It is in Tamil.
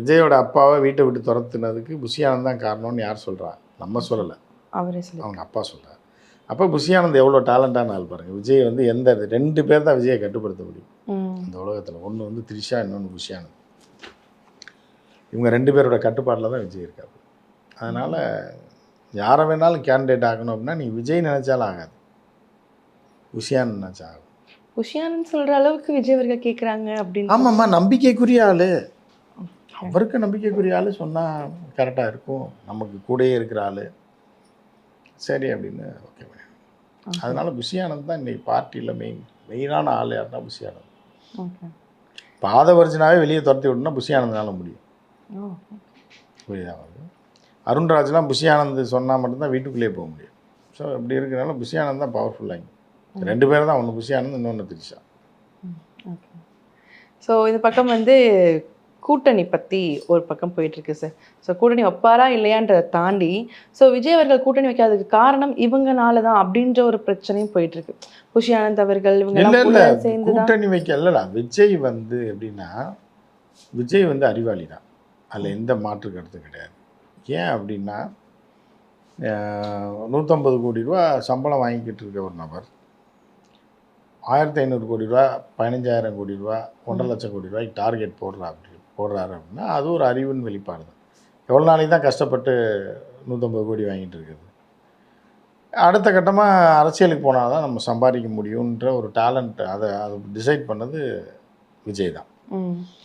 விஜயோட அப்பாவை வீட்டை விட்டு துரத்துனதுக்கு புஷி ஆனந்த் தான் காரணம்னு யார் சொல்கிறா? நம்ம சொல்லலை, அவரே சொல்லி. அவங்க அப்பா சொல்கிறார். அப்போ புஷி ஆனந்த் எவ்வளோ டேலண்டான ஆள் பாருங்கள். விஜய் வந்து எந்த 2 பேர் தான் விஜயை கட்டுப்படுத்த முடியும் இந்த உலகத்தில். ஒன்று வந்து த்ரிஷா, இன்னொன்று புஷி ஆனந்த். இவங்க 2 பேரோட கட்டுப்பாட்டில் தான் விஜய் இருக்காரு. அதனால் யாரை வேணாலும் கேண்டிடேட் ஆகணும் அப்படின்னா நீ விஜய் நினச்சாலும் ஆகாது, புஷி ஆனந்த் நினச்சா ஆகும். புஷி ஆனந்த் சொல்கிற அளவுக்கு விஜய் அவர்கள் கேட்குறாங்க அப்படின்னு. ஆமாம்மா, நம்பிக்கைக்குரிய ஆள். அவருக்கு நம்பிக்கைக்குரிய ஆள் சொன்னால் கரெக்டாக இருக்கும். நமக்கு கூடயே இருக்கிற ஆள் சரி அப்படின்னு ஓகே பண்ணிடுவோம். அதனால் புஷி ஆனந்த் தான் இன்றைக்கி பார்ட்டியில் மெயினான ஆள். யாருன்னா புஷி ஆனந்த். ஓகே. பாதவர்ஜனாவே வெளியே துரத்தி விடணும்னா புஷி ஆனந்த்னால முடியும். புரியுதா? அருண்ராஜ்லாம் புஷி ஆனந்த் சொன்னால் மட்டும்தான் வீட்டுக்குள்ளேயே போக முடியும். ஸோ இப்படி இருக்கிறனால புஷி ஆனந்த் தான் பவர்ஃபுல்லாக. 2 பேர் தான், ஒன்று புஷி ஆனந்த், இன்னொன்று த்ரிஷா. ஓகே. ஸோ இந்த பக்கம் வந்து கூட்டணி பற்றி ஒரு பக்கம் போயிட்டுருக்கு சார். ஸோ கூட்டணி வைப்பாரா இல்லையான்றதை தாண்டி ஸோ விஜய் அவர்கள் கூட்டணி வைக்காததுக்கு காரணம் இவங்கனால தான் அப்படின்ற ஒரு பிரச்சனையும் போயிட்டுருக்கு. புஷி ஆனந்த் அவர்கள் இவங்க இல்லை சேர்ந்து கூட்டணி வைக்கல. விஜய் வந்து எப்படின்னா, விஜய் வந்து அறிவாளி தான், அதில் எந்த மாற்று கருத்து கிடையாது. ஏன் அப்படின்னா 150 கோடி ரூபா சம்பளம் வாங்கிக்கிட்டு இருக்க ஒரு நபர் 1500 கோடி ரூபா, 15000 கோடி ரூபா, 1.5 லட்சம் கோடி ரூபாய்க்கு டார்கெட் போடுறாரு அப்படின்னா அது ஒரு அறிவின் வெளிப்பாடு தான். எவ்வளோ நாளைக்கு தான் கஷ்டப்பட்டு 150 கோடி வாங்கிட்டு இருக்குது. அடுத்த கட்டமாக அரசியலுக்கு போனால் தான் நம்ம சம்பாதிக்க முடியுன்ற ஒரு டேலண்ட், அதை டிசைட் பண்ணது விஜய் தான்.